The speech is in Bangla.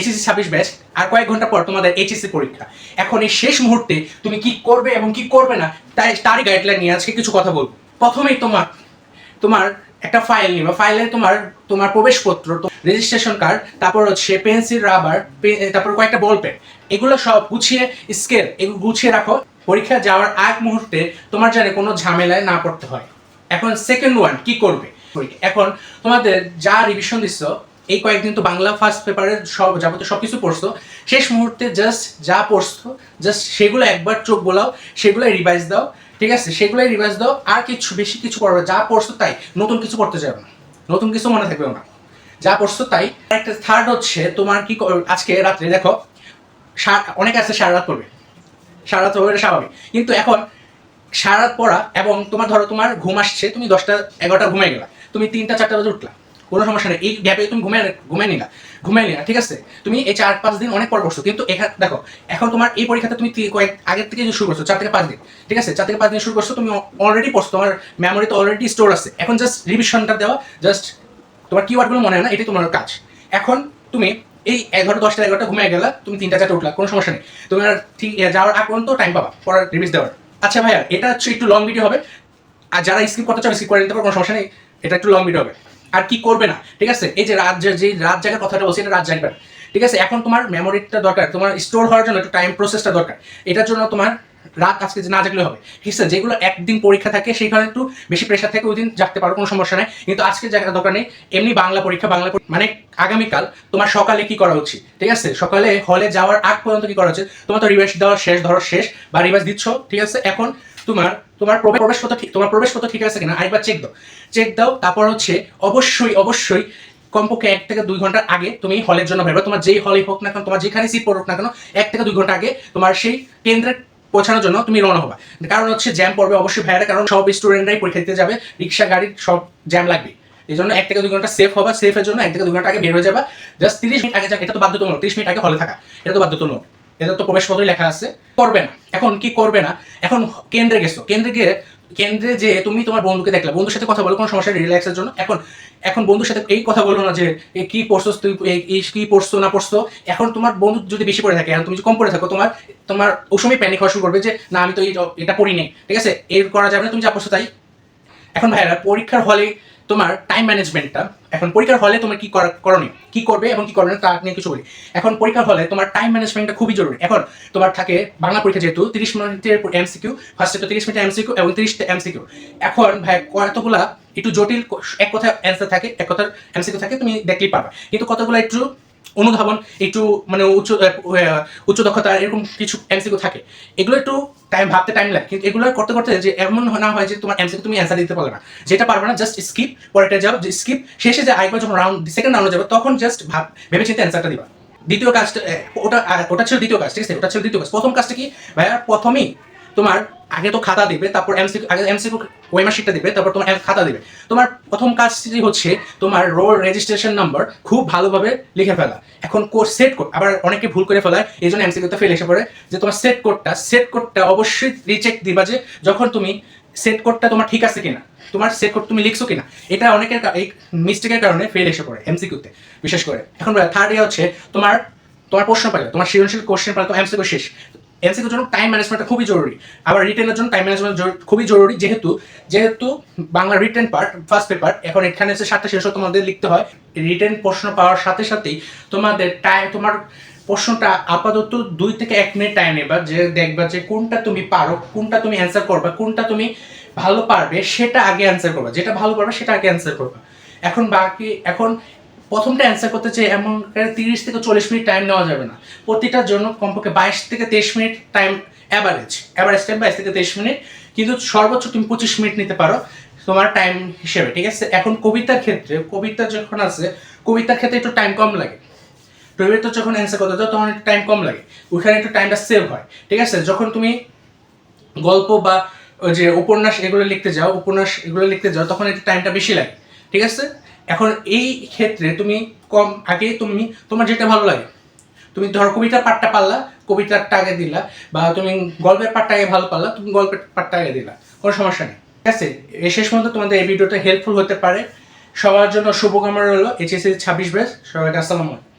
এইচএসসি 26 ব্যাচ আর কয়েক ঘন্টা পর তোমাদের এইচএসসি পরীক্ষা। এখন এই শেষ মুহূর্তে তুমি কি করবে এবং কি করবে না তারই গাইডলাইন নিয়ে আজকে কিছু কথা বলবো। প্রথমেই তোমার একটা ফাইল নিবা, ফাইলে তোমার প্রবেশপত্র, রেজিস্ট্রেশন কার্ড, তারপর হচ্ছে পেন্সিল, রাবার, তারপর কয়েকটা বল পেন, এগুলো সব গুছিয়ে স্কেল এগুলো গুছিয়ে রাখো, পরীক্ষা যাওয়ার আগ মুহূর্তে তোমার যেন কোনো ঝামেলায় না পড়তে হয়। এখন সেকেন্ড ওয়ান কি করবে, এখন তোমাদের যা রিভিশন দিচ্ছ এই কয়েকদিন তো বাংলা ফার্স্ট পেপারের যাবতীয় সব কিছু পড়ছো, শেষ মুহূর্তে জাস্ট যা পড়ছো জাস্ট সেগুলো একবার চোখ বোলাও, সেগুলোই রিভাইজ দাও, ঠিক আছে? সেগুলোই রিভাইজ দাও, আর কিছু বেশি কিছু পড়বে, যা পড়ছো তাই, নতুন কিছু পড়তে যাবে না, নতুন কিছু মনে থাকবে না, যা পড়ছো তাই। একটা থার্ড হচ্ছে তোমার কি আজকে রাত্রে দেখো অনেকে আছে সারা রাত পড়বে, সারা রাত পড়বে, এটা স্বাভাবিক, কিন্তু এখন সারা রাত পড়া এবং তোমার ধরো তোমার ঘুম আসছে, তুমি 10টা 11টা ঘুমিয়ে গেলা, তুমি 3টা 4টা বাজে উঠলা, কোনো সমস্যা নেই, এই গ্যাপে তুমি ঘুমিয়ে নিলা, ঠিক আছে? তুমি এই 4-5 দিন অনেক পর পড়ছো, কিন্তু এখানে দেখো এখন তোমার এই পরীক্ষাতে তুমি কয়েক আগের থেকে শুরু করছো, 4 থেকে 5 দিন, ঠিক আছে? 4 থেকে 5 দিন শুরু করছো, তুমি অলরেডি পড়ছো, তোমার মেমোরিতে অলরেডি স্টোর আছে, এখন জাস্ট রিভিশনটা দেওয়া, জাস্ট তোমার কিওয়ার্ডগুলো মনে হয় না, এটাই তোমার কাজ। এখন তুমি এই 10টা 11টা ঘুমিয়ে গেলা, তুমি 3টা 4টা উঠলা, কোনো সমস্যা নেই, তুমি আর ঠিক যাওয়ার আগ পর্যন্ত টাইম পাবা পড়ার রিভিজ দেওয়ার। আচ্ছা ভাইয়া, এটা হচ্ছে একটু লং ভিডিও হবে, আর যারা স্কিপ করতে চাও স্কিপ করে নিতে পারো, কোনো সমস্যা নেই, এটা একটু লং ভিডিও হবে। আর কি করবে না, ঠিক আছে? এই যে রাত জায়গার কথাটা বলছি, এটা রাত জাগবে না, ঠিক আছে? এখন তোমার মেমোরিটা দরকার, তোমার স্টোর হওয়ার জন্য একটু টাইম প্রসেসটা দরকার, এটার জন্য তোমার রাত আজকে না জাগলে হবে, ঠিক আছে? যেগুলো একদিন পরীক্ষা থাকে সেইখানে একটু বেশি প্রেশার থাকে, ওই দিন জাগতে পারো, কোনো সমস্যা নেই, কিন্তু আজকে জাগার দরকার নেই। এমনি বাংলা পরীক্ষা মানে আগামীকাল তোমার সকালে কি করা উচিত, ঠিক আছে? সকালে হলে যাওয়ার আগ পর্যন্ত কি করা উচিত, তোমার তো রিভাইজ দেওয়া শেষ, ধরো শেষ বা রিভাইজ দিচ্ছ, ঠিক আছে? এখন তোমার প্রবেশপত্র ঠিক আছে কিনা আরেকবার চেক দাও, তারপর হচ্ছে অবশ্যই কমপক্ষে 1 থেকে 2 ঘন্টা আগে তুমি হলের জন্য বেরোবে, তোমার যেই হলেই হোক না কেন, তোমার যেখানে সিট পড়ুক না কেন, 1 থেকে 2 ঘন্টা আগে তোমার সেই কেন্দ্রে পৌঁছানোর জন্য তুমি রওনা হবা। কারণ হচ্ছে জ্যাম পড়বে অবশ্যই ভাইয়ারা, কারণ সব স্টুডেন্টরাই পরীক্ষা দিতে যাবে, রিক্সা গাড়ির সব জ্যাম লাগবে, এই জন্য 1 থেকে 2 ঘন্টা সেফ হবা, সেফের জন্য 1 থেকে 2 ঘন্টা আগে বের হয়ে যাবা, জাস্ট 30 মিনিট আগে যাক, এটা তো বাধ্যতামূলক, 30 মিনিট আগে হলে থাকা, এটা তো বাধ্যতামূলক, এটা তো প্রবেশপত্রে লেখা আছে। করবে না, এখন কি করবে না, এখন কেন্দ্রে গেছো, কেন্দ্রে যে তুমি তোমার বন্ধুকে দেখলা, বন্ধুর সাথে কথা বলো, কোনো সমস্যা রিল্যাক্সের জন্য। এখন বন্ধুর সাথে এই কথা বললো না যে কি পড়ছো তুই, কি পড়ছো না পড়ছো। এখন তোমার বন্ধু যদি বেশি পড়ে থাকে, তুমি যদি কম পড়ে থাকো, তোমার ওই সময় প্যানিক হওয়া শুরু করবে যে না আমি তো এটা পড়ি নেই, ঠিক আছে? এর করা যাবে না, তুমি যা পড়ছো তাই। এখন ভাইয়ারা, পরীক্ষার হলে তোমার টাইম ম্যানেজমেন্টটা, এখন পরীক্ষার হলে তোমার কি করণীয়, কি করবে এবং কি করবে না তা নিয়ে কিছু বলি। এখন পরীক্ষার হলে তোমার টাইম ম্যানেজমেন্টটা খুবই জরুরি। এখন তোমার থাকে বাংলা পরীক্ষা যেহেতু 30 মিনিটের এমসিকিউ, ফার্স্টে তো 30 মিনিটের এমসিকিউ এবং 30টা এমসিকিউ। এখন ভাই কতগুলা একটু জটিল এক কথা অ্যান্সার থাকে, এক কথার এমসিকিউ থাকে, তুমি দেখলেই পারবা, কিন্তু কতগুলো একটু অনুধাবন, একটু মানে উচ্চ দক্ষতা, এরকম কিছু এমসিকিউ থাকে, এগুলো একটু ভাবতে টাইম লাগে, কিন্তু এগুলো করতে করতে যে এমন না হয় যে তোমার এমসিকিউ তুমি অ্যান্সার দিতে পারবে না, যেটা পারবে না জাস্ট স্কিপ, পরেটা যাও যে স্কিপ, শেষে যে আরেকবার যখন সেকেন্ড রাউন্ডে যাবে তখন জাস্ট ভেবে চিন্তে অ্যান্সারটা দিবা। দ্বিতীয় কাজটা ওটা ছিল দ্বিতীয় কাজ, ঠিক আছে? ওটা ছিল দ্বিতীয় কাজ। প্রথম কাজটা কি ভাইয়া, প্রথমেই তোমার আগে তো খাতা দিবে, তারপর এমসিকিউ ওয়েমার শিটটা দিবে, তারপর তোমার খাতা দিবে। তোমার প্রথম কাজটি হচ্ছে তোমার রোল রেজিস্ট্রেশন নাম্বার খুব ভালোভাবে লিখে ফেলা। এখন সেট কোড, আবার অনেকে ভুল করে ফেলায়, এই জন্য এমসিকিউতে ফেল এসে পড়ে, যে তোমার সেট কোডটা অবশ্যই রিচেক দিবা, যে যখন তুমি সেট কোডটা তোমার ঠিক আছে কিনা, তোমার সেট কোড তুমি লিখছো কিনা, এটা অনেকের এই মিস্টেকের কারণে ফেল এসে পড়ে এমসিকিউতে বিশেষ করে। এখন থার্ড ইয়ে হচ্ছে তোমার প্রশ্ন পাবে, তোমার সৃজনশীল কোশ্চেন পাবে, তো এমসিকিউ শেষ। এমসিকিউর জন্য টাইম ম্যানেজমেন্টটা খুবই জরুরি, আবার রিটেনের জন্য টাইম ম্যানেজমেন্ট খুবই জরুরি, যেহেতু Bangla written part first paper, এখন এখানে হচ্ছে 7টা শেষ তোমাদের লিখতে হয়। রিটেন প্রশ্ন পাওয়ার সাথে সাথেই তোমার প্রশ্নটা আপাতত 2 থেকে 1 মিনিট টাইম নেবা, যে দেখবা যে কোনটা তুমি পারো, কোনটা তুমি অ্যান্সার করবা, কোনটা তুমি ভালো পারবে সেটা আগে অ্যান্সার করবা, যেটা ভালো পারবে সেটা আগে অ্যান্সার করবা। এখন প্রথমটা অ্যান্সার করতে চাই, এমন 30 থেকে 40 মিনিট টাইম নেওয়া যাবে না, প্রতিটার জন্য কমপক্ষে 22 থেকে 23 মিনিট টাইম, অ্যাভারেজ টাইম 22 থেকে 23 মিনিট, কিন্তু সর্বোচ্চ তুমি 25 মিনিট নিতে পারো তোমার টাইম হিসেবে, ঠিক আছে? এখন কবিতা যখন আছে, কবিতার ক্ষেত্রে একটু টাইম কম লাগে, টুয়েলভে তো যখন অ্যান্সার করতে যাও তখন একটু টাইম কম লাগে, ওইখানে একটু টাইমটা সেভ হয়, ঠিক আছে? যখন তুমি গল্প বা যে উপন্যাস এগুলো লিখতে যাও তখন একটু টাইমটা বেশি লাগে, ঠিক আছে? এখন এই ক্ষেত্রে তুমি তুমি তোমার যেটা ভালো লাগে, তুমি ধরো কবিতার পাঠটা পারলা, কবিতারটা আগে দিলা, বা তুমি গল্পের পাঠটা আগে ভালো পারলা, তুমি গল্পের পাঠটা আগে দিলা, কোনো সমস্যা নেই, ঠিক আছে? এই শেষ পর্যন্ত তোমাদের এই ভিডিওটা হেল্পফুল হতে পারে। সবার জন্য শুভকামনা রইল এইচএসসি 26 ব্যাচ, সবাইকে আসসালামু আলাইকুম।